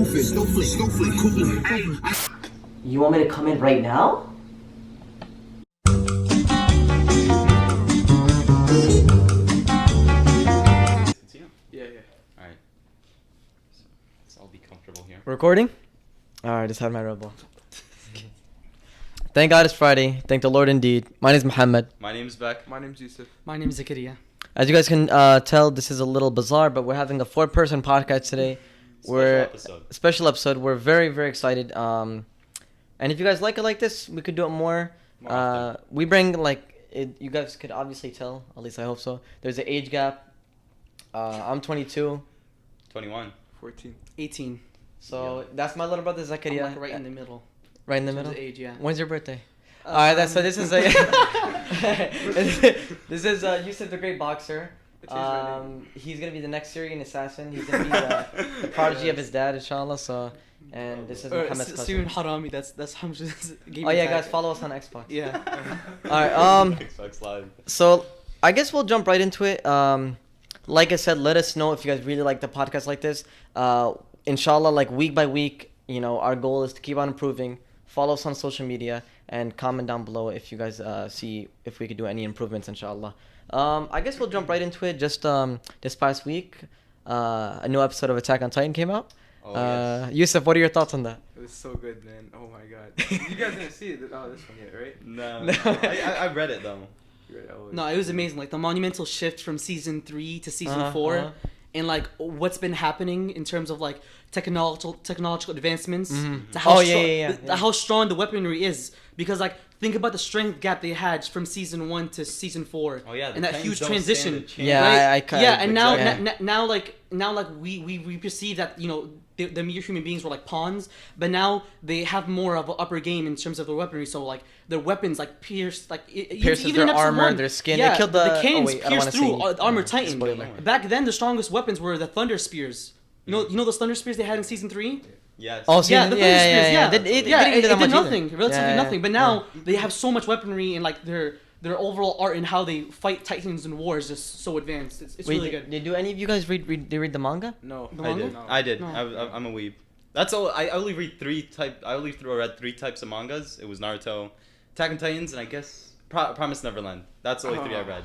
You want me to come in right now? Yeah. Alright. So I'll be comfortable here. Recording? Alright, just had my Red Bull. Thank God it's Friday. Thank the Lord indeed. My name is Muhammad. My name's Beck. My name's Yusuf. My name is Zakaria. As you guys can tell, this is a little bizarre, but we're having a 4-person podcast today. Special episode. We're very, very excited. And if you guys like it like this, we could do it more. We bring you guys could obviously tell, at least I hope so. There's an age gap. I'm 22. 21. 14. 18. So that's my little brother I'm Zakaria. like right in the middle. Right in the In terms middle? of age, yeah. When's your birthday? Alright, so this is a this is Yusuf, the great boxer. He's gonna be the next Syrian assassin. He's gonna be the prodigy of his dad, inshallah. So, and this is Muhammad's Syrian cousin. Harami. That's Hamza's game. Oh yeah, guys, follow us on Xbox. Yeah. Alright, Xbox Live. so I guess we'll jump right into it. Like I said, let us know if you guys really like the podcast like this. Inshallah, like week by week, our goal is to keep on improving. Follow us on social media and comment down below if you guys see if we could do any improvements, inshallah. I guess we'll jump right into it. Just this past week, a new episode of Attack on Titan came out. Yes. Yusuf, what are your thoughts on that? It was so good, man. Oh my god. You guys didn't see it? Oh, this one yet, right? No. No. I read it though. No, it was amazing. Like the monumental shift from season 3 to season 4, and like what's been happening in terms of like technological advancements to how how strong the weaponry is. Because like think about the strength gap they had from season 1 to season 4. Oh yeah, and that Titans huge don't transition. stand a chance. Yeah, right? I yeah, and now exactly. now we perceive that the mere human beings were like pawns, but now they have more of an upper game in terms of their weaponry. So like their weapons like pierce Pierces even their in episode armor, 1, their skin. Yeah, They killed the cannons I don't pierced wanna through say- armor Titan. spoiler. Back then, the strongest weapons were the thunder spears. You know those thunder spears they had in season 3. Yes. Oh, Yeah, the thunder spears. Yeah, It it didn't do that did much nothing, either. relatively Yeah, nothing. But now they have so much weaponry and like their overall art and how they fight Titans in war is just so advanced. It's Wait, really good. do any of you guys read the manga? No. The I manga? did. No. I did. No. I'm a weeb. That's all. I only read read 3 types of mangas. It was Naruto, Attack on Titans, and I guess Promised Neverland. That's the only 3 I read.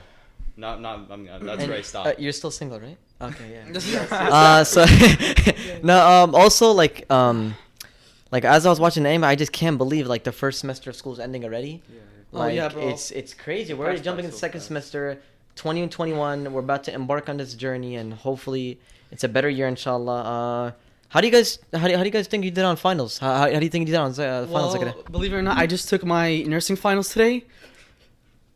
That's where I stopped. You're still single, right? Okay, yeah. So no, also like as I was watching the anime, I just can't believe like the first semester of school is ending already. Yeah. Like, yeah, bro. it's crazy. We're already Passed jumping by into so second fast. semester, 20 and 21. We're about to embark on this journey, and hopefully it's a better year, inshallah. How do you guys think you did on finals? How do you think you did on finals? Well, believe it or not, I just took my nursing finals today.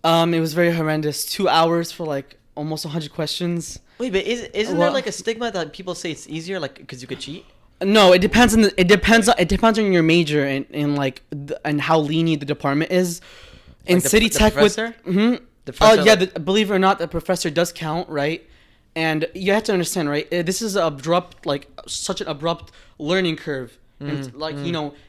It was very horrendous. 2 hours for like almost 100 questions. Wait, but isn't there like a stigma that people say it's easier, like because you could cheat? No, it depends on your major and like and how lenient the department is. In Like City the Tech professor? with The professor, yeah, like- believe it or not, the professor does count, right? And you have to understand, right? This is such an abrupt learning curve, and like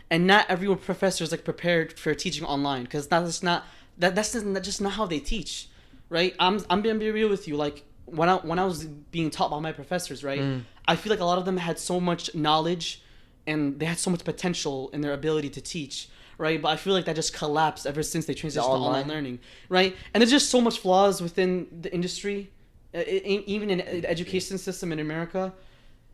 and not every professor is like prepared for teaching online because that's just not how they teach, right? I'm gonna be real with you, like when I was being taught by my professors, right? I feel like a lot of them had so much knowledge, and they had so much potential in their ability to teach. Right, but I feel like that just collapsed ever since they transitioned to online learning, right? And there's just so much flaws within the industry, even in the education system in America,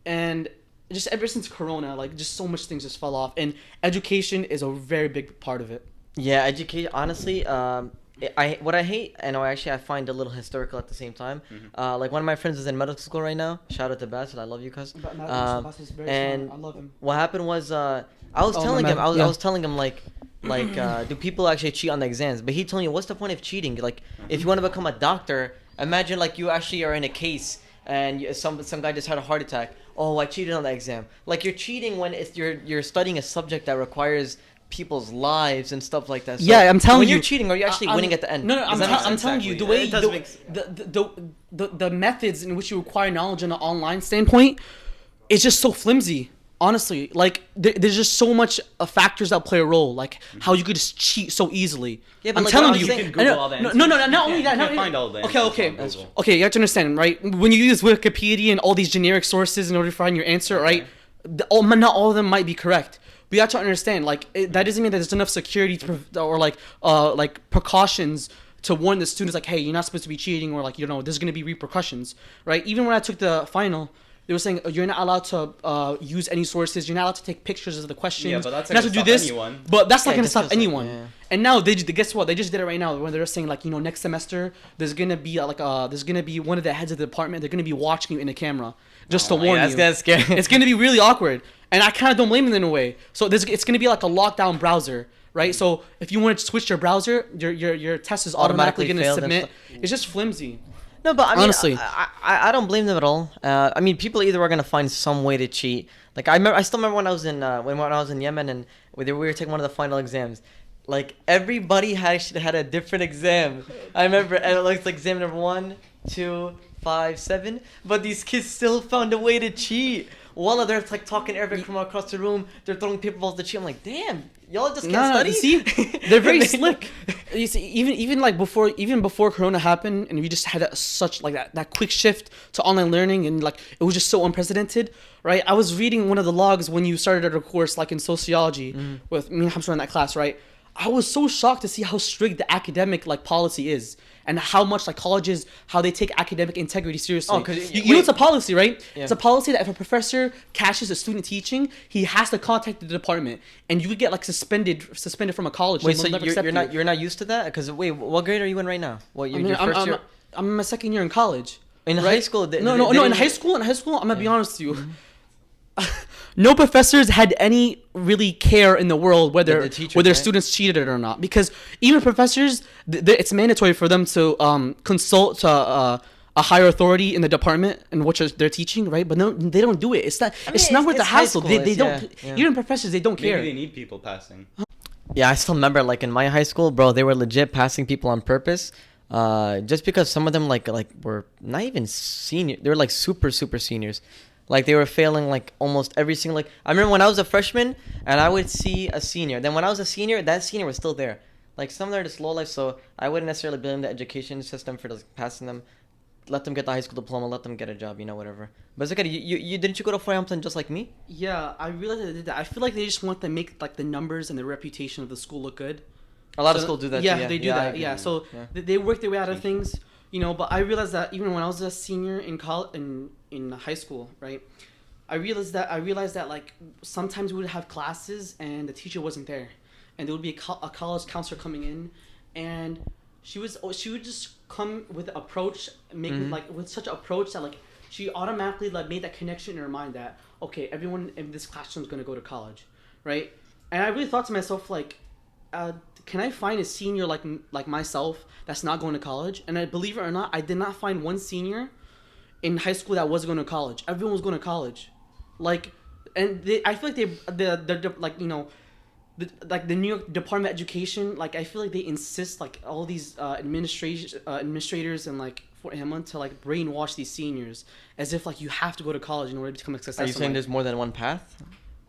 and just ever since Corona, like just so much things just fell off, and education is a very big part of it. Yeah, education. Honestly, what I hate, and I find a little hysterical at the same time. Like one of my friends is in medical school right now. Shout out to Basil, I love you, cuz. And I love him. what happened was, I was telling him, I was telling him like, do people actually cheat on the exams? But he told me, what's the point of cheating? Like, if you want to become a doctor, imagine like you actually are in a case and some guy just had a heart attack. Oh, I cheated on the exam. Like you're cheating when you're studying a subject that requires people's lives and stuff like that. So Yeah, I'm telling when you. you're cheating, are you actually winning at the end? No, Does that make I'm sense? telling you, the Exactly. way It doesn't make the methods in which you acquire knowledge on an online standpoint, it's just so flimsy. Honestly, like there's just so much factors that play a role, like how you could just cheat so easily. Yeah, but I'm like, telling I'm you, saying- You can Google all the no, answers. not only that. You Not can't find all the okay, answers okay, on Google. okay. You have to understand, right? When you use Wikipedia and all these generic sources in order to find your answer, right? not all of them might be correct. But you have to understand, like, that doesn't mean that there's enough security or like precautions to warn the students, like, hey, you're not supposed to be cheating, or like, you know, there's gonna be repercussions, right? Even when I took the final, they were saying you're not allowed to use any sources. You're not allowed to take pictures of the questions. Yeah, but that's you're not not gonna to do stop this. anyone. But that's not Yeah, gonna just stop feels like- anyone. yeah. And now guess what? They just did it right now when they're saying, like, you know, next semester there's gonna be there's gonna be one of the heads of the department. They're gonna be watching you in the camera just to warn that's you. gonna scare. It's gonna be really awkward, and I kind of don't blame them in a way. So it's gonna be like a lockdown browser, right? So if you want to switch your browser, your test is automatically gonna failed and submit. It's just flimsy. No, but I mean, Honestly. I don't blame them at all. I mean, people either are gonna find some way to cheat. Like I still remember when I was in when I was in Yemen and we were taking one of the final exams. Like everybody had a different exam. I remember, and it looks like exam number 1, 2, 5, 7. But these kids still found a way to cheat. Wallah, they're like talking Arabic from across the room. They're throwing paper balls to cheat. I'm like, damn, y'all just can't study. See, they're very slick. You see, even before Corona happened, and we just had such like that quick shift to online learning, and like it was just so unprecedented, right? I was reading one of the logs when you started a course like in sociology with me and Hamza in that class, right? I was so shocked to see how strict the academic like policy is, and how much like colleges, how they take academic integrity seriously. Oh, 'cause you know it's a policy, right? Yeah. It's a policy that if a professor catches a student teaching, he has to contact the department, and you could get like suspended from a college. Wait, and so they'll never accept you. you're not used to that? Because wait, what grade are you in right now? What I your first year? I'm in my second year in college. In right? high school? No, in high school. In high school, I'm gonna be honest with you. No professors had any really care in the world whether The teachers, whether right? students cheated or not, because even professors, it's mandatory for them to consult a higher authority in the department in which they're teaching, right? But no, they don't do it. It's not. I mean, it's not worth the it's high hassle. school, They don't. yeah. Even professors, they don't care. Maybe they need people passing. Yeah, I still remember like in my high school, bro, they were legit passing people on purpose. Just because some of them like were not even senior, they were like super seniors. Like they were failing like almost every single like I remember when I was a freshman and I would see a senior. Then when I was a senior, that senior was still there. Like some of them are just low life, so I wouldn't necessarily blame the education system for just passing them. Let them get the high school diploma, let them get a job, you know, whatever. But it's okay. You didn't you go to Farhampton just like me? Yeah, I realized they did that. I feel like they just want to make like the numbers and the reputation of the school look good. A lot of So- schools do that. Yeah, too, they do I that. agree. Yeah, so Yeah. they work their way out of things, you know. But I realized that even when I was a senior in in high school, right? I realized that like sometimes we would have classes and the teacher wasn't there, and there would be a college counselor coming in, and she would just come with an approach, with such an approach that like she automatically like made that connection in her mind that okay, everyone in this classroom is gonna go to college, right? And I really thought to myself like, can I find a senior like myself that's not going to college? And I believe it or not, I did not find one senior in high school that was going to college. Everyone was going to college, like, and I feel like they're like, you know, like the New York Department of Education, like I feel like they insist like all these administrators and like Fort Hamlin to like brainwash these seniors as if like you have to go to college in order to become a success. Are you saying there's more than one path?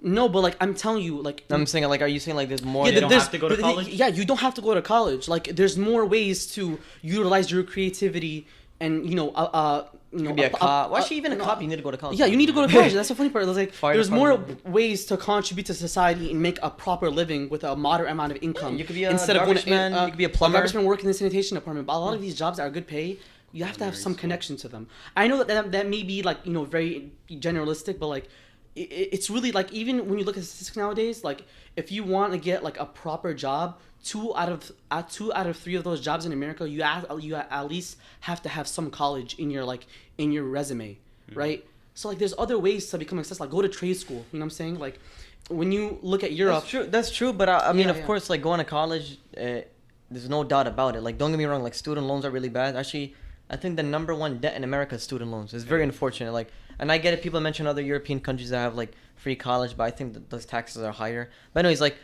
No, but like I'm telling you, like I'm saying like, are you saying like there's more? yeah, They than don't have to go to college? Yeah, you don't have to go to college. Like there's more ways to utilize your creativity and you know You can be a cop. Well, actually, even a cop, you need to go to college. Yeah, you need to go to college. That's the funny part. It's like Fire there's more department. ways to contribute to society and make a proper living with a moderate amount of income. You could be a instead of going garbage man, you could be a plumber. garbage man working in the sanitation department. But a lot of these jobs that are good pay, you have to have some connection to them. I know that may be like, you know, very generalistic, but like it's really like, even when you look at statistics nowadays, like if you want to get like a proper job, two out of three of those jobs in America, you at least have to have some college in your resume, right? So like there's other ways to become a success, like go to trade school. You know what I'm saying? Like when you look at Europe, That's true. But I mean, Yeah, of yeah. course, like going to college, there's no doubt about it. Like, don't get me wrong. Like, student loans are really bad. Actually, I think the number one debt in America is student loans. It's very unfortunate. Like, and I get it. People mention other European countries that have like free college, but I think that those taxes are higher. But anyways, like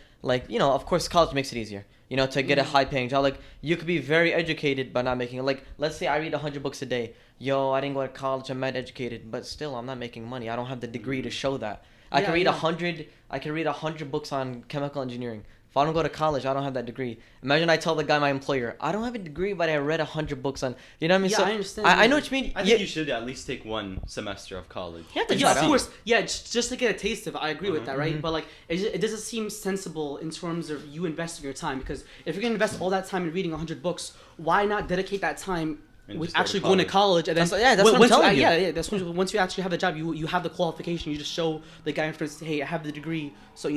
you know, of course, college makes it easier. You know, to get a high-paying job. Like, you could be very educated but not making it. Like, let's say I read 100 books a day. Yo, I didn't go to college. I'm mad educated, but still, I'm not making money. I don't have the degree to show that. I Yeah, can read yeah. 100. I can read 100 books on chemical engineering. If I don't go to college, I don't have that degree. Imagine I tell the guy, my employer, I don't have a degree, but I read 100 books on. You know what I mean? Yeah, So I understand. I know what you mean. I think you should at least take one semester of college. You have to And Yeah, try of it out. course. Yeah, just to get a taste of it, I agree with that, right? Mhm. But like, it doesn't seem sensible in terms of you investing your time, because if you're gonna invest all that time in reading 100 books, why not dedicate that time And with just go to actually going to college? And then That's what I'm once telling you. Yeah, that's once you actually have the job, you have the qualification. You just show the guy in front, hey, I have the degree, so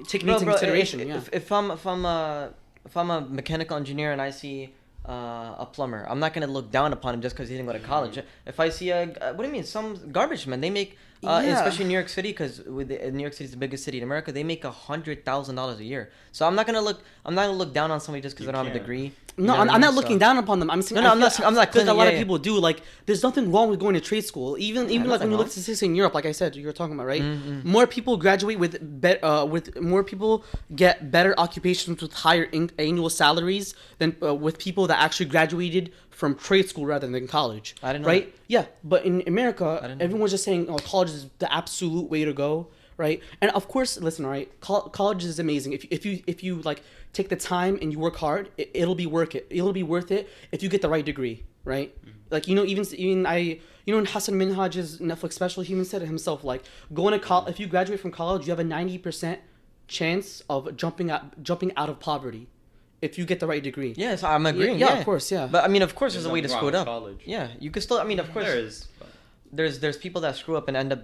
take me into consideration. If I'm a mechanical engineer and I see a plumber, I'm not gonna look down upon him just because he didn't go to college. If I see what do you mean? Some garbage man, they make, Yeah. especially in New York City, because New York City is the biggest city in America. They make $100,000 a year. So I'm not gonna look down on somebody just because they don't have a can't. degree. No, You know what I'm I mean? not So- looking down upon them. I'm saying, No, I'm not I feel like a claiming- lot of yeah, people do. Like, there's nothing wrong with going to trade school. Even like nothing when you look wrong. at statistics in Europe, like I said, you were talking about, right? Mhm. More people graduate with more people get better occupations with higher annual salaries than with people that actually graduated from trade school rather than college. I didn't know right? Yeah, but in America, didn't know. everyone's just saying, "Oh, college is the absolute way to go." Right, and of course, listen, all right, college is amazing. If you like take the time and you work hard, it'll be worth it. It'll be worth it if you get the right degree, right? Like even in Hassan Minhaj's Netflix special, he even said it himself. Like going to college, if you graduate from college, you have a 90% chance of jumping out of poverty if you get the right degree. Yes, I'm agreeing. Yeah, Yeah, of course, yeah. But I mean, of course, there's a There's way to nothing screw it wrong up. with college. Yeah, you could still. I mean, of course, There is. but- there's people that screw up and end up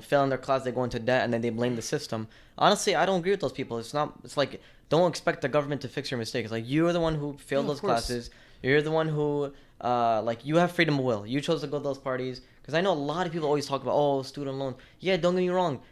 failing their class. They go into debt and then they blame the system. Honestly, I don't agree with those people. It's like, don't expect the government to fix your mistakes. Like, you're the one who failed Yeah, of those course. classes. You're the one who you have freedom of will. You chose to go to those parties. Because I know a lot of people always talk about, oh, student loan. Yeah, don't get me wrong.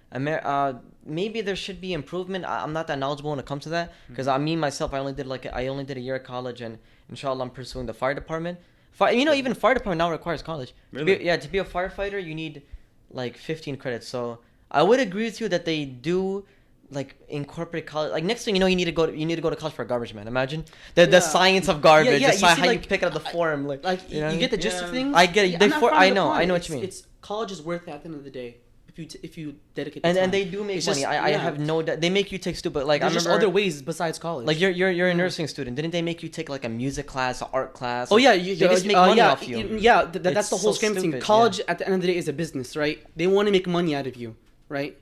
Maybe there should be improvement. I'm not that knowledgeable when it comes to that. Because myself, I only did a year of college, and inshallah, I'm pursuing the fire department. Even fire department now requires college. Really? To be a firefighter, you need like 15 credits. So I would agree with you that they do like incorporate college. Like next thing you know, you need to go to college for a garbage man. Imagine the Yeah. science of garbage. Yeah, Just you see, how you like, pick it up the form. Like you know what I get the mean? gist of Yeah. things. I get it. Yeah, They I'm not for- frowned I know- upon. I know what you It's- mean. It's college is worth it at the end of the day if you dedicate. The and time. they do make It's money. just- I yeah. have no doubt. They make you take stupid. Like There's I just remember other ways besides college. Like you're a nursing student. Didn't they make you take like a music class, an art class? Oh yeah, they just make money off you. That's It's the whole so scam thing. stupid, College at the end of the day is a business, right? They want to make money out of you, right?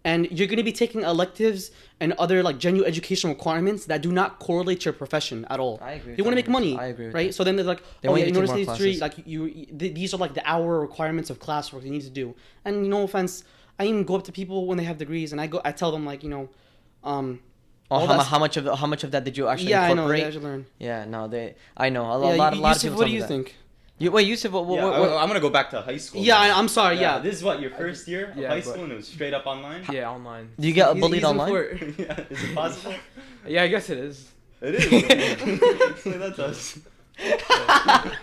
And you're going to be taking electives and other like genuine educational requirements that do not correlate to your profession at all. I agree with They want to that. make money, I agree with right? that. So then they're like, They oh want yeah, you in to order take to more stay classes. these are like the hour requirements of classwork you need to do. And no offense, I even go up to people when they have degrees and I tell them like, all that's- How much of that did you actually yeah, I know, incorporate? they actually learn. Yeah, no, I know a Yeah, lot of Yusuf, people. what tell do me you that. think? Wait, Yusuf, what? I'm gonna go back to high school. Yeah, now. I'm sorry, yeah. This is what your first year of Yeah, high but- school, and it was straight up online. Yeah, online. Do you get He's- bullied he's in online? court. Yeah, is it possible? Yeah, I guess it is. It is. That does. I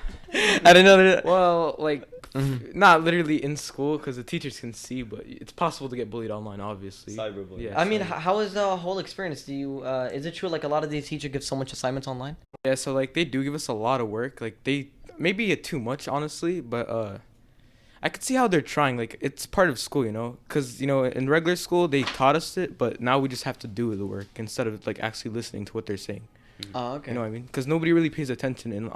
didn't know that. Well, like, Mhm. not literally in school because the teachers can see, but it's possible to get bullied online, obviously. Cyberbullying. Yeah. I mean, so- how is the whole experience? Do you is it true like a lot of these teachers give so much assignments online? Yeah, so like they do give us a lot of work. Like they maybe too much, honestly, but I could see how they're trying. Like it's part of school, because in regular school they taught us it, but now we just have to do the work instead of like actually listening to what they're saying. Oh, okay. You know what I mean? Because nobody really pays attention, and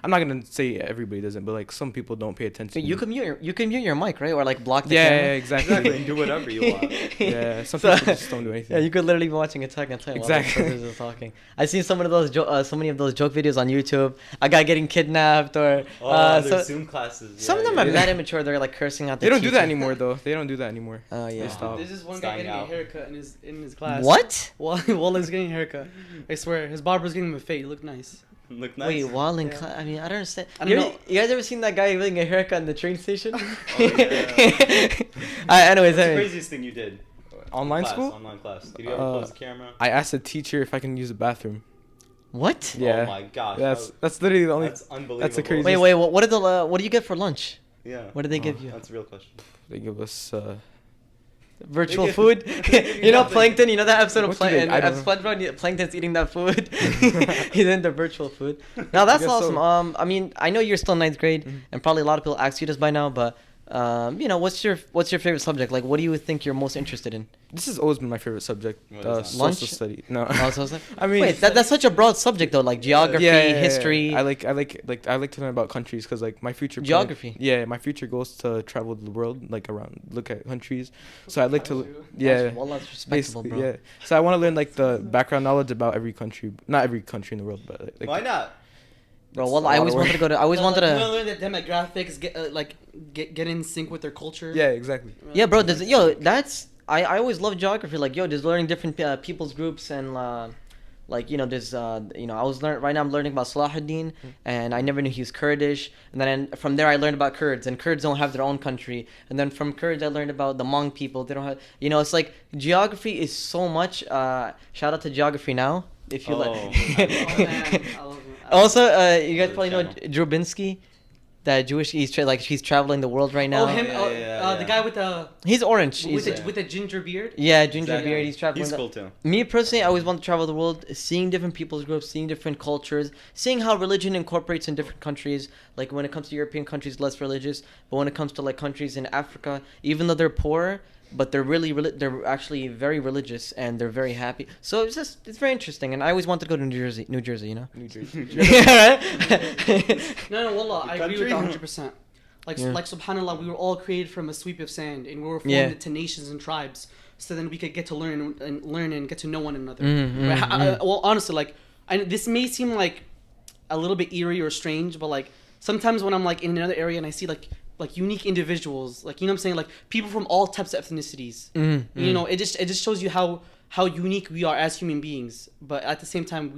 I'm not gonna say everybody doesn't, but like some people don't pay attention. You can mute your mic, right? Or like block the Yeah, camera. exactly. Exactly. Do whatever you want. Yeah, some So- people just don't do anything. Yeah, you could literally be watching Attack on Titan Exactly. while the person is talking. I've seen some of those so many of those joke videos on YouTube. A guy getting kidnapped, or Oh, so, there's Zoom classes. some of yeah, them yeah. are mad immature. They're like cursing out. They don't do that teacher. anymore, though. They don't do that anymore. Oh yeah. They stop. There's this one It's guy dying getting a out. haircut in his class. What? Wallen's getting a haircut. I swear, his barber's giving him a fade. He looked nice. Look nice. Wait, while in Yeah. class? I mean, I don't understand. I don't know. You guys ever seen that guy getting a haircut in the train station? Oh, yeah. Anyways, What's the craziest thing you did? Online Class, school? Online class. Did you ever Uh, close the camera? I asked the teacher if I can use the bathroom. what? Yeah. Oh my gosh. That's literally the only. That's unbelievable. that's the craziest- Wait. What do you get for lunch? Yeah. What did they give you? That's a real question. They give us. Virtual They give- food. they give You know nothing. Plankton. You know that episode of What do they- Plankton. I don't know. SpongeBob. Plankton's eating that food. He's in the virtual food. Now that's guess so. awesome. I mean, I know you're still in ninth grade, Mhm. and probably a lot of people ask you this by now, but you know, what's your favorite subject? Like, what do you think you're most interested in? This has always been my favorite subject. What is that? Social Lunch? study. No. Oh, so it's like- I mean, wait, that's such a broad subject though, like geography, history. I like to learn about countries because like my future Geography? Yeah, my future goal is to travel the world, like around, look at countries. So I like to, yeah, Wallah, that's respectable, basically, bro. yeah. So I want to learn like the background knowledge about every country, not every country in the world, but like Why not? Bro, It's Wallah, a I lot always of wanted to go to. I always wanted You to. wanna learn the demographics, get in sync with their culture. Yeah, exactly. Yeah, bro. That's I always love geography. Like, just learning different people's groups and like, there's I was right now I'm learning about Salahuddin, and I never knew he was Kurdish. And then from there I learned about Kurds, and Kurds don't have their own country. And then from Kurds I learned about the Hmong people. They don't have, it's like geography is so much. Shout out to Geography Now if you Oh. like. Oh, man, I love him. Also, you guys Other probably know channel. Drubinski, that Jewish. He's traveling the world right now. Oh, him, Yeah, the yeah. guy with the He's orange. with the ginger beard. Yeah, ginger Exactly. beard. He's traveling. He's cool too. Me personally, I always want to travel the world, seeing different people's groups, seeing different cultures, seeing how religion incorporates in different countries. Like when it comes to European countries, less religious, but when it comes to like countries in Africa, even though they're poor, but they're they're actually very religious and they're very happy. So it's very interesting. And I always wanted to go to New Jersey, New Jersey. yeah, right? No, wallah, I agree with that Country? 100%. Like, Yeah. like subhanallah, we were all created from a sweep of sand, and we were formed Yeah. into nations and tribes, so then we could get to learn and get to know one another. Mm, Right? mm, Well, honestly, like, this may seem like a little bit eerie or strange, but like sometimes when I'm like in another area and I see like unique individuals, like, you know what I'm saying, like people from all types of ethnicities. Mm, You know, it just shows you how unique we are as human beings, but at the same time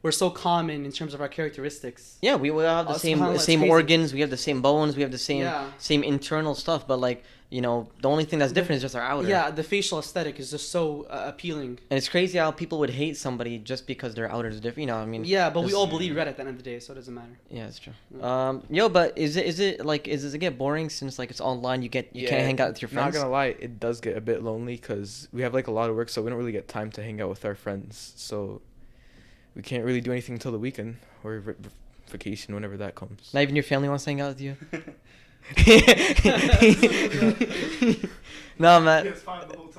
we're so common in terms of our characteristics. Yeah, we all have the SubhanAllah, it's same crazy. organs, we have the same bones, we have the same Yeah. same internal stuff, but like, the only thing that's different is just our outer. Yeah, the facial aesthetic is just so appealing. And it's crazy how people would hate somebody just because their outer is different. I mean. Yeah, but we Just- all believe red at the end of the day, so it doesn't matter. Yeah, it's true. But does it get boring since like it's online? You can't hang out with your friends. Not gonna lie, it does get a bit lonely because we have like a lot of work, so we don't really get time to hang out with our friends. So we can't really do anything until the weekend or vacation, whenever that comes. Not even your family wants to hang out with you. No, man.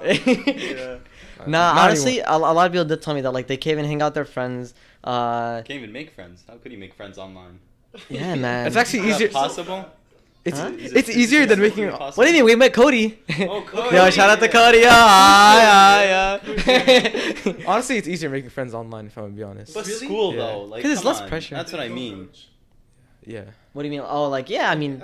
Yeah. Nah, Not honestly, a lot of people did tell me that like they can't even hang out with their friends. Can't even make friends. How could you make friends online? Yeah, man. It's actually Is that easier. possible? It's Huh? it's easier than making. Possible? What do you mean? We met Cody. Oh, Cody. Yo, shout out to Cody. Yeah. Honestly, it's easier making friends online. If I'm gonna be honest. But Really? school Yeah. though, like 'Cause it's come less on. pressure. That's what I mean. Yeah. What do you mean? Oh, like I mean,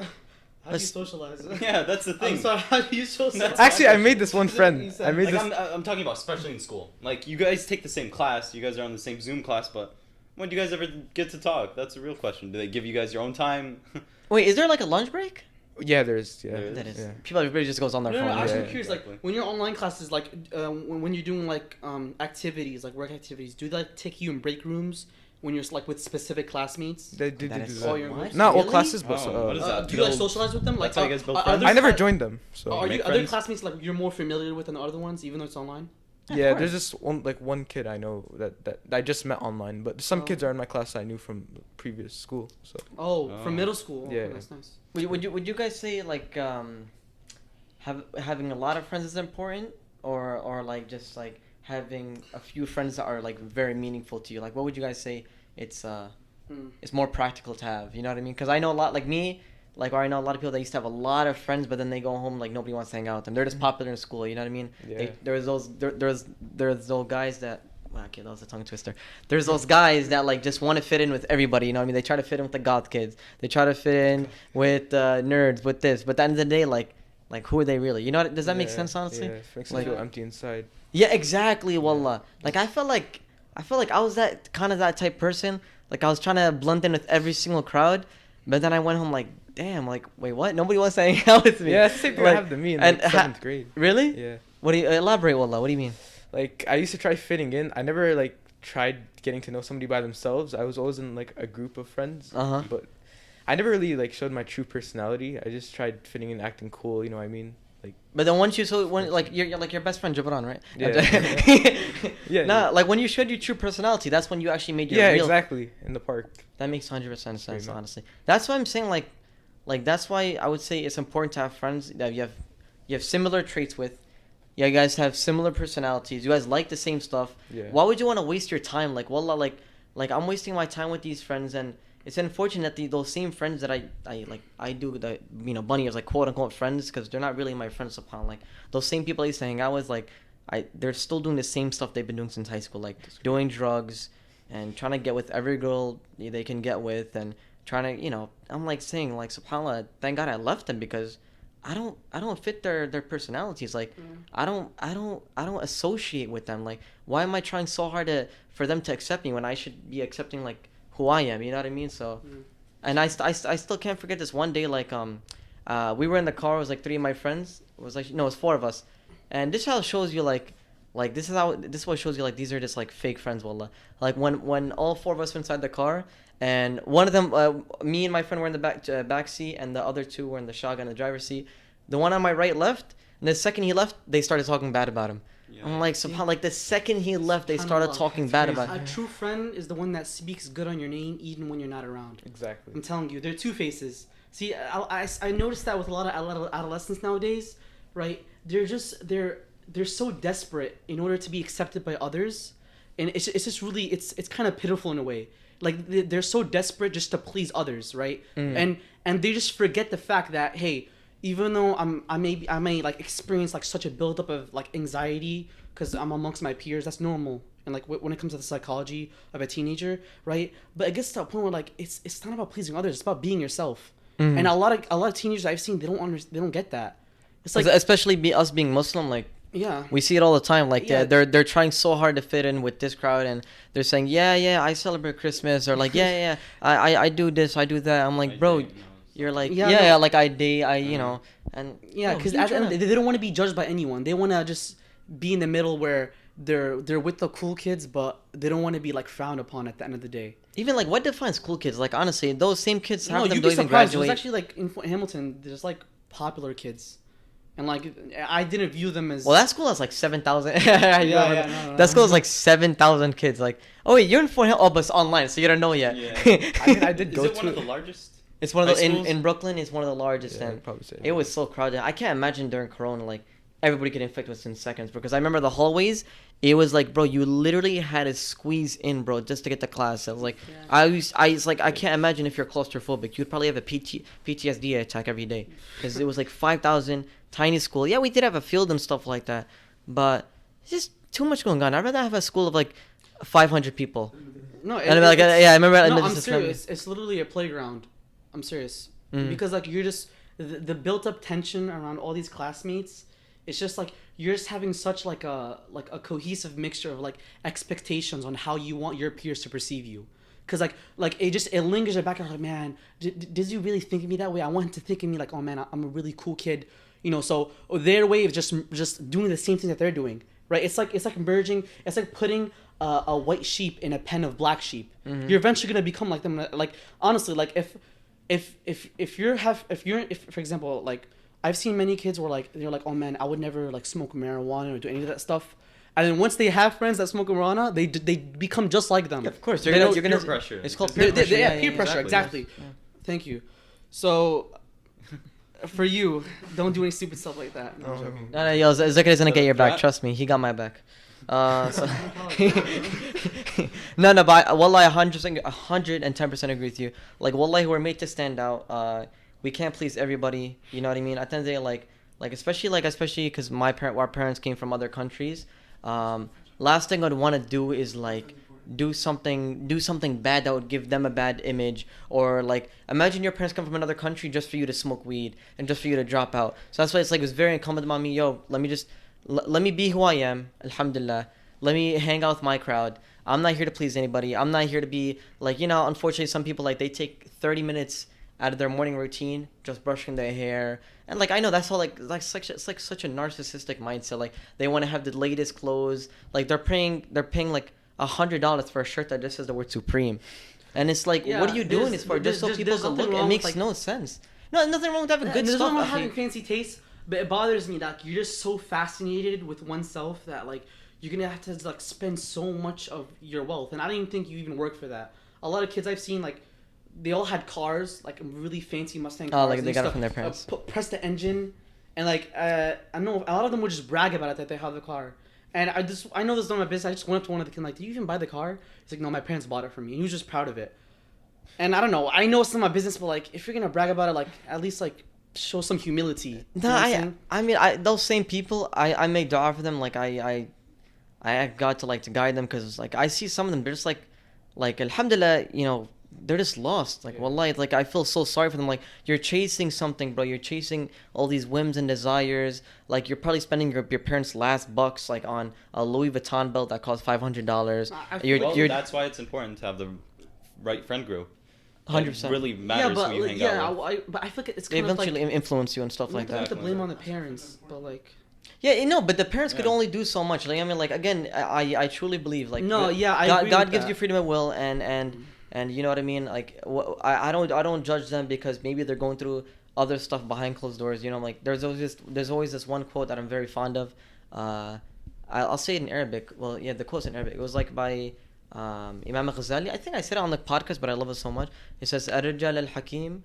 How do you socialize? Yeah, that's the thing. I'm sorry, how do you socialize? Actually, I made this one friend. You said- I made Like this. I'm talking about especially in school. Like you guys take the same class, you guys are on the same Zoom class, but when do you guys ever get to talk? That's a real question. Do they give you guys your own time? wait, is there like a lunch break? Yeah, there's. Yeah. There is? That is. Yeah. Everybody just goes on their No, phone. no, actually, I'm Yeah. curious. Exactly. Like, when you're online classes, like, when you're doing like activities, like work activities, do they like take you in break rooms when you're like with specific classmates? They did That do is that. Oh, you're what? Not all Really? classes, but Oh, what is that? Do you like Build- socialize with them? Like, That's how you guys build are friends? there I never cla- joined them, so. Are Make you other friends? classmates like you're more familiar with than the other ones, even though it's online? Yeah, course. there's just one kid I know that I just met online, but some Oh. kids are in my class I knew from previous school. So Oh, Oh. from middle school. Yeah. Okay, that's nice. Would you guys say like having a lot of friends is important, or like just like having a few friends that are like very meaningful to you? Like, what would you guys say it's more practical to have? You know what I mean? Because I know a lot like me. Like, or I know a lot of people that used to have a lot of friends, but then they go home like nobody wants to hang out with them. They're just popular in school. You know what I mean? Yeah. There's those guys that. Well, okay, that was a tongue twister. There's those guys that like just want to fit in with everybody. You know what I mean? They try to fit in with the goth kids. They try to fit in with nerds, with this. But at the end of the day, like who are they really? You know? Does that make Yeah, sense? Honestly? Yeah, it makes Like- me feel empty inside. Yeah, exactly. Wallah. Like I felt like I was that kind of that type person. Like I was trying to blend in with every single crowd, but then I went home like, damn, like wait, what? Nobody wants to hang out with me. Yeah, it's the same thing I Like, have to me in and like, 7th grade. Really? Yeah. What do you elaborate, Wallah? What do you mean? Like I used to try fitting in. I never like tried getting to know somebody by themselves. I was always in like a group of friends. Uh-huh. But I never really like showed my true personality. I just tried fitting in, acting cool. You know what I mean? Like But then when like you're like your best friend Jabran, right? Yeah. Yeah, Nah, yeah. like when you showed your true personality, that's when you actually made your yeah, real. exactly. In the park. That makes 100% sense, much. honestly. That's why I'm saying Like that's why I would say it's important to have friends that you have similar traits with. Yeah, you guys have similar personalities. You guys like the same stuff. Yeah. Why would you want to waste your time? Like, wallah, like I'm wasting my time with these friends, and it's unfortunate that those same friends that I do the bunny as like quote unquote friends, because they're not really my friends. Upon like those same people I used to hang out with, like they're still doing the same stuff they've been doing since high school, like doing drugs and trying to get with every girl they can get with, and trying to I'm like saying like subhanallah, thank God I left them, because I don't fit their personalities. Like I don't associate with them. Like why am I trying so hard for them to accept me when I should be accepting like who I am? You know what I mean? So, and I still can't forget this one day. Like we were in the car. It was like 3 of my friends. It was like no, it was 4 of us. And this how it shows you like this is what shows you like these are just like fake friends. Wallah. Like when all 4 of us were inside the car. And one of them, me and my friend were in the back seat, and the other 2 were in the shotgun, the driver's seat. The one on my right left, and the second he left, they started talking bad about him. Yeah. I'm like, like the second he left, they started talking bad about him. A true friend is the one that speaks good on your name even when you're not around. Exactly. I'm telling you, they're 2 faces. See, I noticed that with a lot of adolescents nowadays, right? They're so desperate in order to be accepted by others, and it's just really it's kind of pitiful in a way. Like they're so desperate just to please others, right? And they just forget the fact that, hey, even though I may like experience like such a buildup of like anxiety because I'm amongst my peers, that's normal. And like when it comes to the psychology of a teenager, right? But it gets to a point where like it's not about pleasing others, it's about being yourself. And a lot of teenagers I've seen, they don't get that. It's like, especially us being Muslim, like. Yeah, we see it all the time. Like yeah. they're trying so hard to fit in with this crowd, and they're saying, yeah, I celebrate Christmas, or like, yeah, I do this, I do that. I'm like, bro, you're like, yeah, like I date, and yeah, because at the end, they don't want to be judged by anyone. They want to just be in the middle where they're with the cool kids, but they don't want to be like frowned upon at the end of the day. Even like, what defines cool kids? Like honestly, those same kids, half of them you'd don't be even surprised. graduate. There's actually like in Hamilton, there's like popular kids. And like I didn't view them as. Well, that school has like 7,000. That school has like 7,000 kids. Like, oh wait, you're in Fort Hill. Oh, but it's online, so you don't know yet. Yeah. I mean, I did go Is it to one of the largest? It's one of the schools? in Brooklyn. It's one of the largest, Yeah, and I'd probably say it was so crowded. I can't imagine during Corona, like everybody get infected within seconds. Because I remember the hallways. It was like, bro, you literally had to squeeze in, bro, just to get to class. I was like, I was like, I can't imagine if you're claustrophobic. You'd probably have a PTSD attack every day, because it was like 5,000, tiny school. Yeah, we did have a field and stuff like that, but it's just too much going on. I'd rather have a school of like 500 people. No, And I remember. No, I'm serious. It's literally a playground. I'm serious. Because like you're just the built up tension around all these classmates. It's just like you're just having such like a cohesive mixture of like expectations on how you want your peers to perceive you. Cause like it lingers in the back of like, man, did you really think of me that way? I want him to think of me like, oh man, I'm a really cool kid, So their way of just doing the same thing that they're doing, right? It's like merging. It's like putting a white sheep in a pen of black sheep. You're eventually gonna become like them. Like honestly, like if you're for example, like I've seen many kids where like they're like, oh man, I would never like smoke marijuana or do any of that stuff. And then once they have friends that smoke marijuana, they become just like them. Yeah, of course, you're gonna peer pressure. It's called peer pressure. Peer pressure, exactly. Yeah. Thank you. So, for you, don't do any stupid stuff like that. No, I'm joking. No, yo, Zakir is gonna get your back. Trust me, he got my back. So no, but wallahi, 110% agree with you. Like wallahi, we're made to stand out. We can't please everybody. You know what I mean? At the end of the day, like especially because our parents came from other countries. Last thing I'd want to do is like do something bad that would give them a bad image, or like imagine your parents come from another country just for you to smoke weed and just for you to drop out. So that's why it's like it's very incumbent on me. Yo, let me be who I am. Alhamdulillah. Let me hang out with my crowd. I'm not here to please anybody. I'm not here to be like, unfortunately some people like they take 30 minutes out of their morning routine just brushing their hair, and like I know that's all it's like such a narcissistic mindset. Like they want to have the latest clothes. Like they're paying like $100 for a shirt that just says the word Supreme, and it's like, what are you doing this for? Just so people can look? It makes no sense. No, nothing wrong with having good stuff. There's nothing wrong with having fancy taste, but it bothers me that you're just so fascinated with oneself that like you're gonna have to like spend so much of your wealth, and I don't even think you even work for that. A lot of kids I've seen like they all had cars, like really fancy Mustang Oh, cars. like and they used got it to, from their parents. Press the engine, and like I know a lot of them would just brag about it that they have the car. And I know this is not my business. I just went up to one of the kids like, "Do you even buy the car?" He's like, "No, my parents bought it for me." And he was just proud of it. And I don't know. I know it's not my business, but like, if you're gonna brag about it, like at least like show some humility. You No, know what I'm saying? I mean, those same people, I make dua for them. Like I ask God to guide them, because like I see some of them, they're just like alhamdulillah, you know, they're just lost. Like wallahi, like I feel so sorry for them. Like you're chasing something, bro. You're chasing all these whims and desires. Like you're probably spending your parents' last bucks like on a Louis Vuitton belt that costs $500. Well, that's why it's important to have the right friend group. Like, 100%. really matters who you hang out with. but I feel like it's They kind of like eventually influence you and stuff like not that. to blame on the parents, but like Yeah, you know, but the parents could Yeah. only do so much. Like I mean, like again, I truly believe like No, yeah, I God, agree God with gives that. you freedom of will, and you know what I mean. Like I don't judge them because maybe they're going through other stuff behind closed doors. You know, like there's always this one quote that I'm very fond of. I'll say it in Arabic. Well, yeah, the quote's in Arabic. It was like by Imam Ghazali. I think I said it on the podcast, but I love it so much. It says, "الرجال الحكيم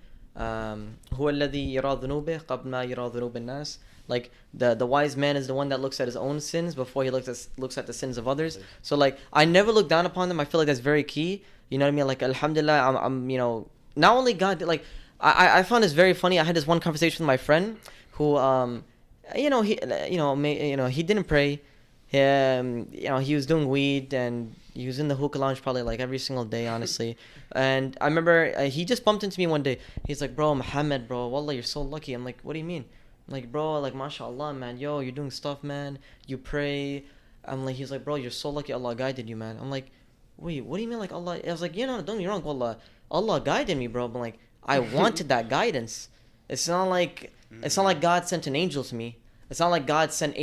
هو الذي يرى ذنوبه قبل ما يرى ذنوب الناس." Like the wise man is the one that looks at his own sins before he looks at the sins of others. So like I never look down upon them. I feel like that's very key. You know what I mean? Like alhamdulillah, I'm you know, not only God, like I found this very funny. I had this one conversation with my friend who he didn't pray. He was doing weed and he was in the hookah lounge probably like every single day, honestly. And I remember he just bumped into me one day. He's like, "Bro, Muhammad, bro, wallah, you're so lucky." I'm like, "What do you mean?" I'm like, "Bro, like, mashallah, man, yo, you're doing stuff, man. You pray." I'm like, he's like, "Bro, you're so lucky. Allah guided you, man." I'm like, "Wait, what do you mean, like Allah?" I was like, don't get me wrong, wallah, Allah guided me, bro. But like, I wanted that guidance. It's not like God sent an angel to me. It's not like God sent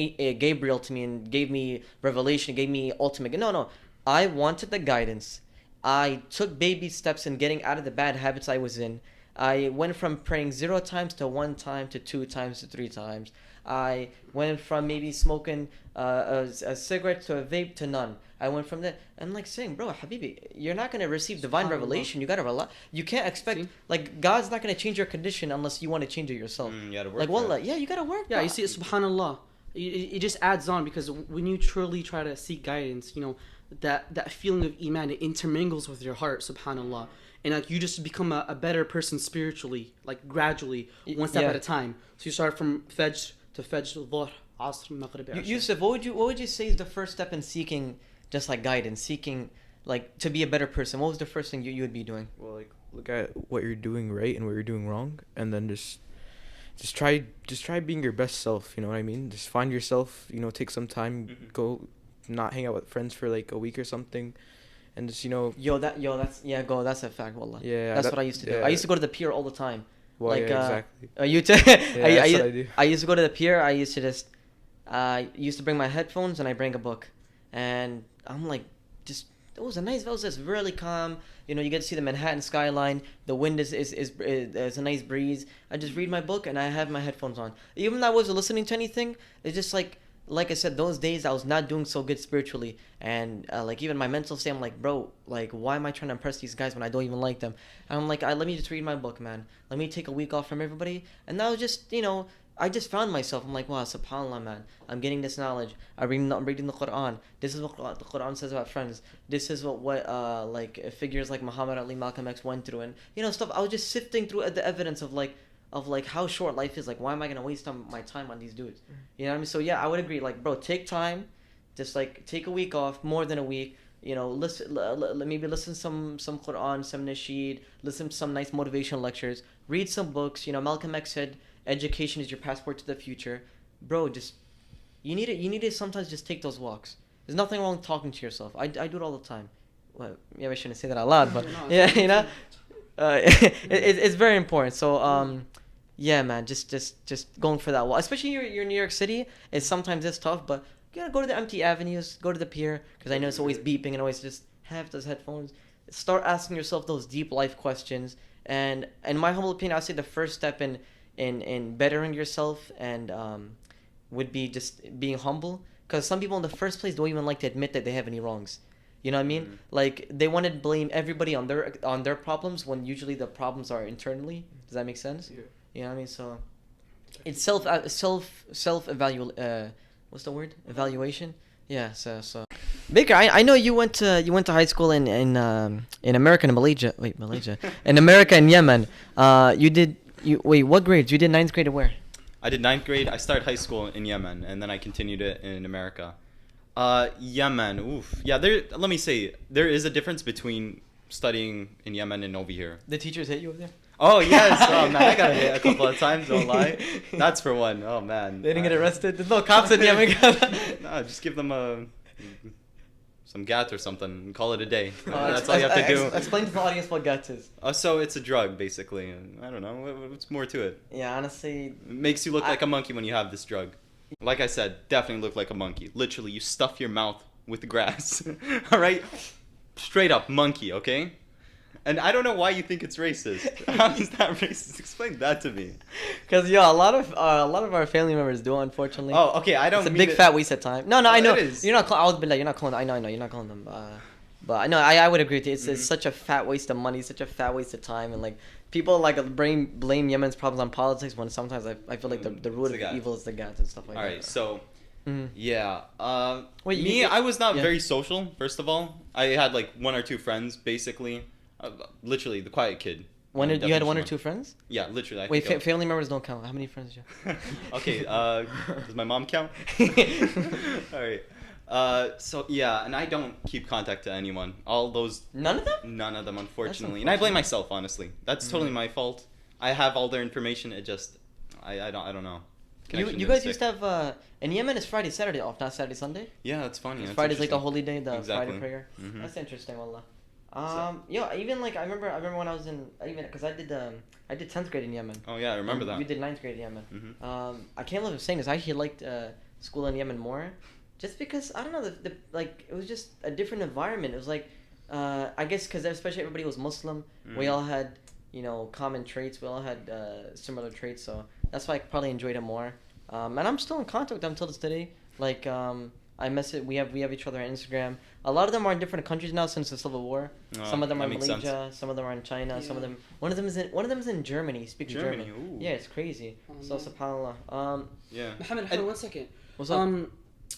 Gabriel to me and gave me revelation, gave me ultimate. No. I wanted the guidance. I took baby steps in getting out of the bad habits I was in. I went from praying 0 times to 1 time to 2 times to 3 times. I went from maybe smoking a cigarette to a vape to none. I went from that. And like saying, bro, Habibi, you're not going to receive divine revelation. You got to rely. You can't expect, like, God's not going to change your condition unless you want to change it yourself. You gotta work Like, for wallah, it. yeah, you got to work. yeah, you see, subhanallah, it just adds on because when you truly try to seek guidance, you know, that feeling of iman, it intermingles with your heart, subhanallah, and like you just become a better person spiritually, like gradually, one step Yeah. at a time. So you start from Fajr to Fajr, Dhuhr, Asr, Maghrib, Isha. Yusuf, what would you say is the first step in seeking just like guidance, seeking like to be a better person? What was the first thing you would be doing? Well, like look at what you're doing right and what you're doing wrong, and then just try being your best self. You know what I mean? Just find yourself. You know, take some time, go, not hang out with friends for like a week or something, and just That's a fact, wallah. Yeah, That's what I used to do. yeah. I used to go to the pier all the time. Well, like, yeah, exactly. I that's what I do. I used to go to the pier. I used to just used to bring my headphones and I bring a book, and I'm like, just it was just really calm. You know, you get to see the Manhattan skyline. The wind is a nice breeze. I just read my book and I have my headphones on. Even though I wasn't listening to anything, it's just like I said, those days I was not doing so good spiritually, and like even my mental state, I'm like, bro, like why am I trying to impress these guys when I don't even like them? And I'm like, let me just read my book, man. Let me take a week off from everybody, and that was just, you know, I just found myself. I'm like, wow, subhanallah, man. I'm getting this knowledge. I'm reading the Quran. This is what the Quran says about friends. This is what like figures like Muhammad Ali, Malcolm X went through, and you know stuff. I was just sifting through the evidence of how short life is. Like, why am I gonna waste my time on these dudes? You know what I mean? So yeah, I would agree. Like, bro, take time, just like take a week off, more than a week. You know, maybe listen some Quran, some nasheed, listen to some nice motivational lectures, read some books. You know, Malcolm X said, "Education is your passport to the future." Bro, just you need to sometimes just take those walks. There's nothing wrong with talking to yourself. I do it all the time. Well, yeah, I shouldn't say that out loud, but yeah, you know, it's very important. So yeah, man, just going for that wall, especially you're in New York City. It's tough, but you gotta go to the empty avenues, go to the pier, because I know it's always beeping, and always just have those headphones. Start asking yourself those deep life questions, and in my humble opinion, I'd say the first step in bettering yourself and would be just being humble, because some people in the first place don't even like to admit that they have any wrongs. You know what I mean? Mhm. Like they want to blame everybody on their problems when usually the problems are internally. Does that make sense? Yeah. You know what I mean? So it's self what's the word? Evaluation. Yeah. So Baker, I know you went to high school in America and Malaysia. Wait, Malaysia. In America and Yemen. Wait, what grades? You did ninth grade to where? I did ninth grade. I started high school in Yemen, and then I continued it in America. Yemen. Oof. Yeah. Let me say, there is a difference between studying in Yemen and over here. The teachers hit you over there? Oh yes. Oh man, I got hit a couple of times. Don't lie. That's for one. Oh man. They didn't get arrested. There's no cops in Yemen. No, just give them some gat or something and call it a day. Uh, That's all you have to do. Explain to the audience what GATS is. So it's a drug basically. And I don't know. What's more to it? Yeah, honestly, It makes you look like a monkey when you have this drug. Like I said, definitely look like a monkey. Literally, you stuff your mouth with grass. All right, straight up monkey. Okay. And I don't know why you think it's racist. How is that racist? Explain that to me. because a lot of our family members do, unfortunately. Oh, okay. I don't. It's a mean big it- fat waste of time. No, Oh, I know it is. you're not. I would be like, you're not calling. I know, you're not calling them. But I know I would agree with you. It's Mhm. such a fat waste of money, such a fat waste of time, and like people like blame Yemen's problems on politics when sometimes I feel like the root It's of the GATS. evil is the GATS and stuff like All that. right. So Mhm. yeah. Wait, Me, I was not yeah. very social. First of all, I had like one or two friends, basically. Literally, the quiet kid. When I'm did you had definitely one or one. two friends? Yeah, literally. Wait, think family members don't count. How many friends do you Okay. Does my mom count? All right. So yeah, and I don't keep contact to anyone. All those, None of them? none of them, unfortunately. And I blame myself, honestly. That's Mm. totally my fault. I have all their information. It just, I don't know. Connection You didn't guys used stick. to have in Yemen it's Friday, Saturday off, not Saturday, Sunday. Yeah, that's funny. That's Friday's like the interesting. holy day, the Exactly. Friday prayer. Mhm. That's interesting, wallah. Even like I remember when I was in because I did 10th grade in Yemen. Oh yeah, I remember And that. You did 9th grade in Yemen. Mhm. I can't believe I'm saying this. I actually liked school in Yemen more, just because I don't know the like it was just a different environment. It was like I guess because especially everybody was Muslim. We Mhm. all had common traits. We all had similar traits, so that's why I probably enjoyed it more. And I'm still in contact with them till this day. Like I message we have each other on Instagram. A lot of them are in different countries now since the Civil War. Some of them that are in makes sense. Malaysia, some of them are in China, some of Yeah. them one of them is in Germany, speaking Germany, German. ooh. Yeah, it's crazy. So man. subhanallah. Yeah. Mohammed, hold on 1 second. What's up?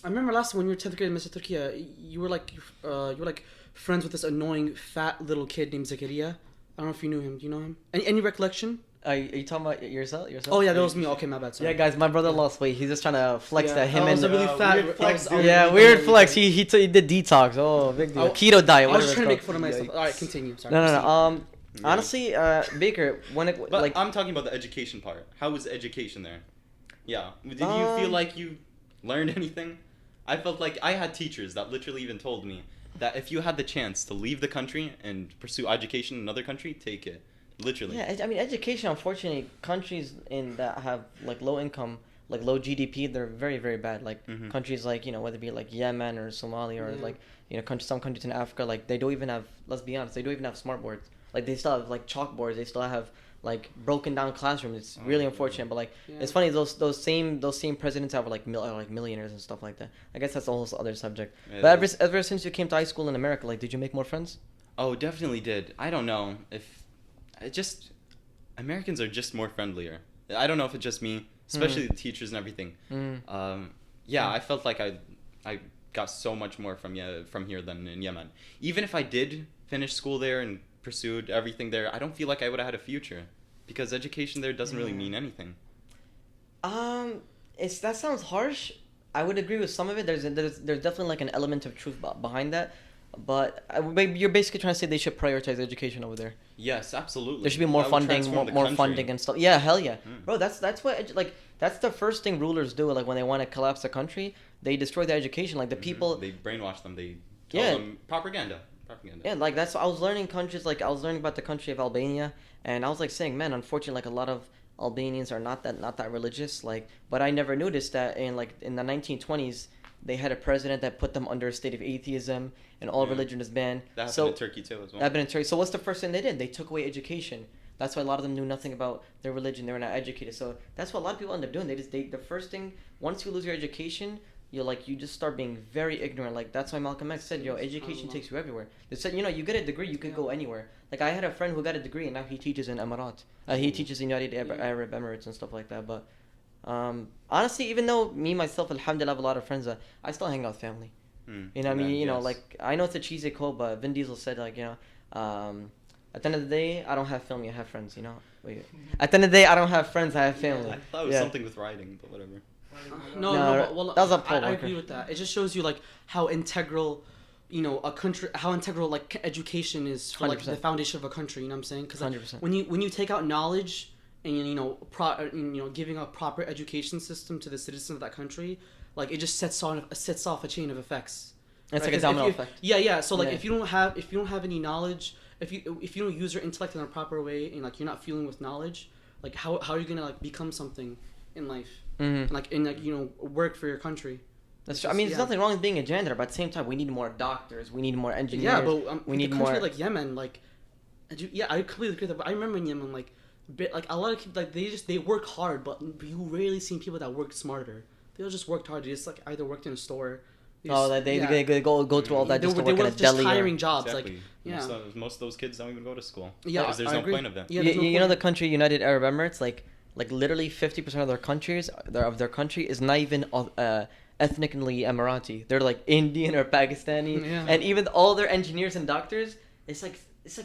I remember last time when you were 10th grade in Mr. Turkey, you were like friends with this annoying fat little kid named Zakaria. I don't know if you knew him. Do you know him? Any recollection? Are you talking about yourself? Oh yeah, that was me. Okay, my bad. Sorry. Yeah, guys, my brother lost weight. He's just trying to flex Yeah, that him I was and a really fat. weird flex, I was yeah, really weird fat. flex. He did detox. Oh, big deal. I- Keto diet. I was whatever just trying to make it's fun of called. myself. All right, continue. Sorry. No. proceed. Yeah. Honestly, Baker, when it But like I'm talking about the education part. How was education there? Yeah. Did you feel Um, like you learned anything? I felt like I had teachers that literally even told me that if you had the chance to leave the country and pursue education in another country, take it. Literally. yeah, I mean education. Unfortunately, countries that have like low income, like low GDP, they're very very bad. Like Mhm. countries like whether it be like Yemen or Somalia or Yeah. like some countries in Africa, like they don't even have. Let's be honest, they don't even have smart boards. Like they still have like chalkboards. They still have like broken down classrooms. It's Oh, really yeah. unfortunate. But like Yeah. it's funny those same presidents have like millionaires and stuff like that. I guess that's a whole other subject. It But is. ever since you came to high school in America, like did you make more friends? Oh, definitely did. I don't know if it just Americans are just more friendlier. I don't know if it's just me, especially the teachers and everything. Yeah, I felt like I got so much more from here than in Yemen. Even if I did finish school there and pursued everything there, I don't feel like I would have had a future because education there doesn't really Yeah. mean anything. That sounds harsh. I would agree with some of it. There's definitely like an element of truth behind that, but you're basically trying to say they should prioritize education over there. Yes, absolutely. There should be more That would funding, transform the more country. funding and stuff. Yeah, hell yeah, Mm. bro. That's what that's the first thing rulers do. Like when they want to collapse the country, they destroy the education. Like the Mhm. people. They brainwash them. They tell Yeah. them propaganda. Yeah, like that's I was learning countries like I was learning about the country of Albania, and I was like saying, man, unfortunately, like a lot of Albanians are not that religious. Like, but I never noticed that in the 1920s they had a president that put them under a state of atheism and all Yeah. religion is banned. That happened So in Turkey too as well. happened in Turkey. So what's the first thing they did? They took away education. That's why a lot of them knew nothing about their religion. They were not educated. So that's what a lot of people end up doing. The first thing, once you lose your education, you just start being very ignorant. Like that's why Malcolm X said, education takes you everywhere. They said, you get a degree, you could go anywhere. Like I had a friend who got a degree and now he teaches in Emirat. He teaches in United Arab Emirates and stuff like that. But honestly, even though me myself, alhamdulillah, have a lot of friends, I still hang out with family. You know what I mean? Like I know it's a cheesy quote, but Vin Diesel said like, at the end of the day, I don't have family, I have friends. At the end of the day, I don't have friends, I have family. I thought it was something with writing, but whatever. No, but, well, that was a I agree with that. It just shows you like how integral, a country, how integral like education is for like the 100%. foundation of a country. You know what I'm saying? Because like, 100%. when you take out knowledge and giving a proper education system to the citizens of that country, like it just sets off a chain of effects. It's right? like a 'Cause domino if you- effect. Yeah. So like Yeah. if you don't have any knowledge, if you don't use your intellect in a proper way and like you're not fueling with knowledge, like how are you gonna like become something in life? Mm-hmm. Work for your country. That's true. I mean, there's nothing wrong with being a janitor, but at the same time, we need more doctors. We need more engineers. Yeah, but we need a country more. like Yemen, I completely agree with that. But I remember in Yemen, a lot of people they work hard, but you rarely see people that work smarter. They all just worked hard. They just either worked in a store. They go through all that just to they work were at a just deli. hiring jobs. Exactly. Yeah. Most of those kids don't even go to school. Yeah, Because there's I no agree. point of that. Yeah, you, there's no you know point. the country United Arab Emirates, like literally 50% of their country is not even ethnically Emirati. They're like Indian or Pakistani, Yeah. and even all their engineers and doctors, it's like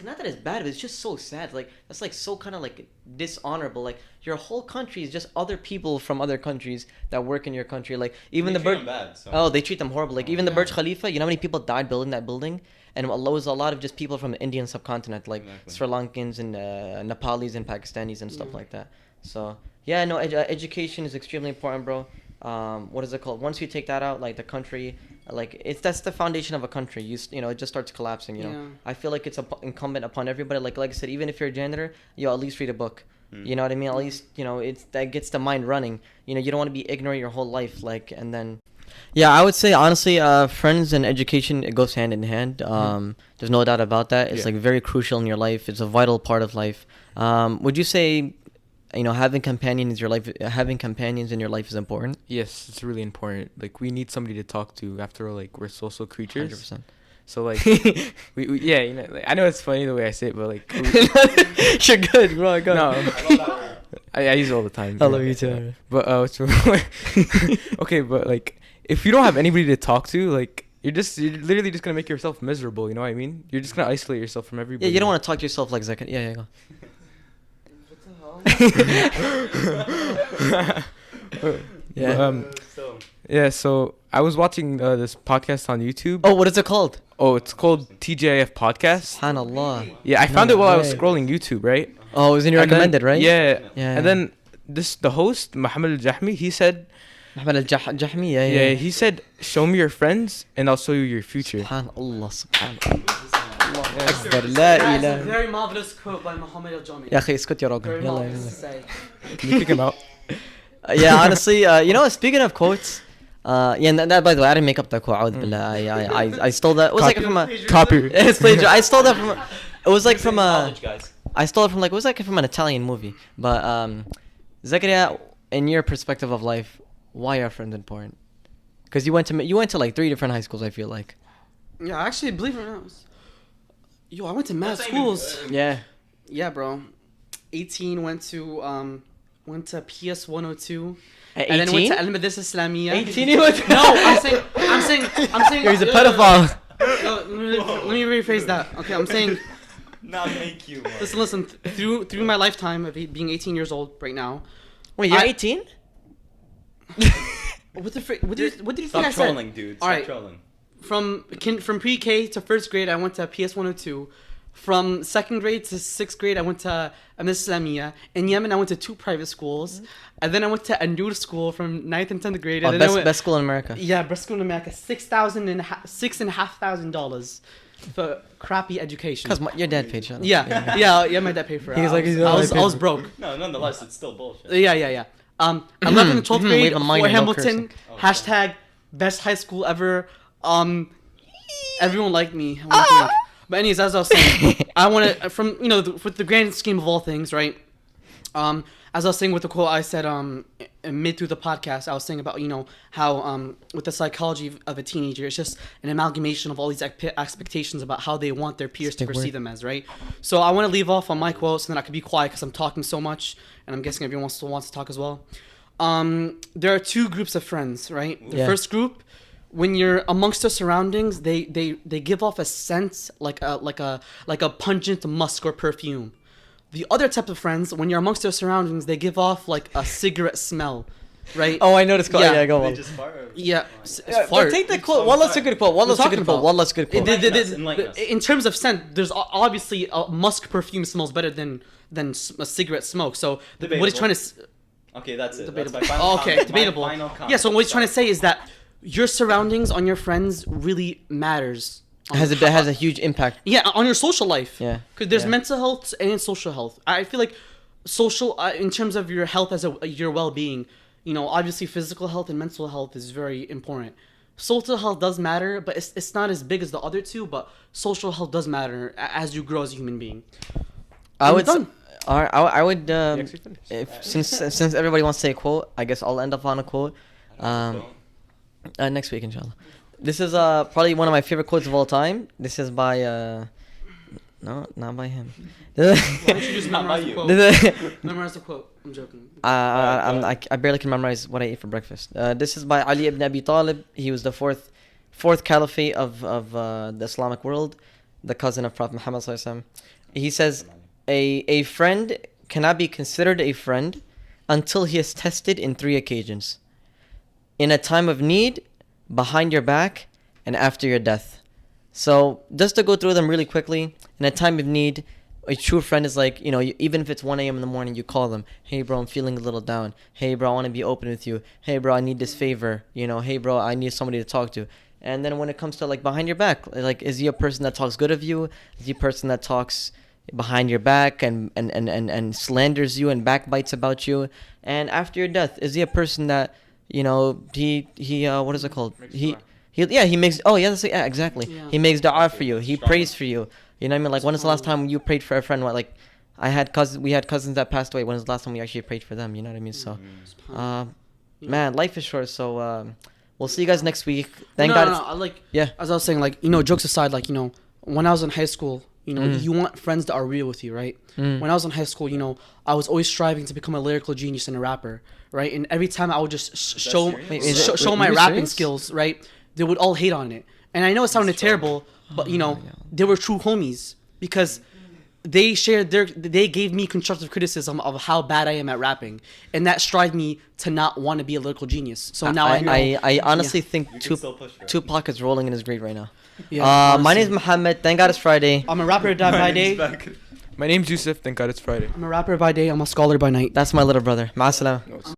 not that it's bad, but it's just so sad. Like that's like so kind of like dishonorable. Like your whole country is just other people from other countries that work in your country. Like even They the treat Burj. them bad, so. Oh, they treat them horrible. Like even the Yeah. Burj Khalifa. You know how many people died building that building? And it was a lot of just people from the Indian subcontinent, like Exactly. Sri Lankans and Nepalis and Pakistanis and stuff Yeah. like that. So yeah, no, education is extremely important, bro. What is it called? Once you take that out, like the country, that's the foundation of a country. It just starts collapsing. Yeah. I feel like it's incumbent upon everybody. Like I said, even if you're a janitor, at least read a book. You know what I mean? At least that gets the mind running. You don't want to be ignorant your whole life, and then. Yeah, I would say honestly, friends and education, it goes hand in hand. There's no doubt about that. It's very crucial in your life. It's a vital part of life. Would you say, having companions in your life is important? Yes, it's really important. Like we need somebody to talk to. After all, like we're social creatures. 100%. So like we I know it's funny the way I say it, but like You're good, bro. Go. no, I use it all the time. I love you too. But okay, but like if you don't have anybody to talk to, like you're literally just gonna make yourself miserable. You know what I mean? You're just gonna isolate yourself from everybody. Yeah, you don't want to talk to yourself like Zakat. Yeah, go. Yeah. Yeah, so I was watching this podcast on YouTube. Oh, what is it called? Oh, it's called TGIF Podcast. Subhanallah. Yeah, I found it while I was way. scrolling YouTube, right? Oh, it was in your And then- recommended, right? Yeah. Yeah. And then the host, Mohammed Al-Jahmi, he said, Muhammad al-Jahmi, yeah, he said, show me your friends and I'll show you your future. Subhanallah, subhanallah. Akbar, la That's a ilaha. very marvelous quote by Muhammad Al-Jami. يا أخي اسكت يا راجل. Very يلا marvelous to يلا. say. Can you kick him out? Yeah, honestly, speaking of quotes, and that by the way, I didn't make up that quote. أعوذ بالله. I stole that. It was like from a Copy. It's plagiarism. I stole that from. It was like from a. College guys. I stole it from it was like from an Italian movie. But Zakaria, in your perspective of life, why are friends important? Because you went to like 3 different high schools. I feel like. Yeah, actually, believe it or not, I went to mad schools. Yeah. Yeah, bro. 18 went to PS 102. At And then went 18? to Al Madrasa Islamiyya. 18 you went to- No, I'm saying. He's a pedophile. Let me rephrase that. Okay, I'm saying. Not make you. Listen. Through my lifetime of being 18 years old right now. Wait, you're I- 18? What did you think Stop I said? trolling, dude. Stop Alright. trolling. From pre-K to first grade, I went to PS 102. From second grade to sixth grade, I went to Amis Islamiyya. In Yemen, I went to 2 private schools. And then I went to a Noor school from 9th and 10th grade. And Oh, then I went, best school in America. Yeah, best school in America. $6,500 for crappy education. Because your dad paid you. Yeah, my dad paid for it. He's like, he's I was paid for it. broke. No, nonetheless, it's still bullshit. Yeah. 11th and 12th We grade have a minor, for no Hamilton. cursing. Hashtag best high school ever. Everyone liked me. I wanna drink. But anyways, as I was saying, I want to from with the grand scheme of all things, right? As I was saying with the quote, I said mid through the podcast, I was saying about how with the psychology of a teenager, it's just an amalgamation of all these expectations about how they want their peers to perceive them as, right? So I want to leave off on my quotes, and then I could be quiet because I'm talking so much, and I'm guessing everyone wants to talk as well. There are two groups of friends, right? The first group, when you're amongst the surroundings, they give off a sense like a pungent musk or perfume. The other type of friends, when you're amongst their surroundings, they give off like a cigarette smell, right? Oh, I know this quote. Yeah. Yeah, go They on. just fart. Yeah, But fart. take the quote. Wallet's a good quote. Wallet's a talking good quote. about? Wallet's a good quote. Enlighten us. In terms of scent, there's obviously musk perfume smells better than a cigarette smoke. So what he's trying to Okay, that's it. debatable. That's my final Oh, okay, comment. debatable. My final comment. Yeah, so what he's trying to say is that your surroundings on your friends really matters. It has a huge impact. Yeah, on your social life. Yeah. Because there's Yeah. mental health and social health. I feel like social, in terms of your health as your well-being, obviously physical health and mental health is very important. Social health does matter, but it's not as big as the other two. But social health does matter as you grow as a human being. I would. done. I would. actually finished. Since everybody wants to say a quote, I guess I'll end up on a quote. Next week, inshallah. This is probably one of my favorite quotes of all time. This is by no, not by him. Why don't you just Not by memorize the you. quote? This is- Memorize the quote. I'm joking. I barely can memorize what I ate for breakfast. This is by Ali ibn Abi Talib. He was the fourth caliphate of the Islamic world, the cousin of Prophet Muhammad sallallahu alaihi wasallam. He says, a friend cannot be considered a friend until he is tested in 3 occasions: in a time of need, behind your back, and after your death. So just to go through them really quickly, in a time of need, a true friend is like, even if it's 1 a.m. in the morning, you call them. Hey, bro, I'm feeling a little down. Hey, bro, I want to be open with you. Hey, bro, I need this favor. Hey, bro, I need somebody to talk to. And then when it comes to like behind your back, like, is he a person that talks good of you? Is he a person that talks behind your back and slanders you and backbites about you? And after your death, is he a person that, he what is it called? He makes, exactly. Yeah. He makes dua for you. He prays for you. You know what I mean? Like, when is the last time you prayed for a friend? What, like, we had cousins that passed away. When was the last time we actually prayed for them? You know what I mean? So, man, life is short. So, we'll see you guys next week. Thank God. No, I like. Yeah. As I was saying, like, jokes aside, like, when I was in high school, you want friends that are real with you, right? When I was in high school, I was always striving to become a lyrical genius and a rapper, right? And every time I would just show serious? my Were you rapping serious? skills, right? They would all hate on it. And I know it sounded terrible, but they were true homies because they gave me constructive criticism of how bad I am at rapping, and that strived me to not want to be a lyrical genius. So now I know. I honestly think You can still push for it. Tupac is rolling in his grave right now. Yeah, My honestly. name's Muhammad. Thank God it's Friday. I'm a rapper by day. My name's Yusuf. Thank God it's Friday. I'm a rapper by day. I'm a scholar by night. That's my little brother. Ma'assalam. No, it's-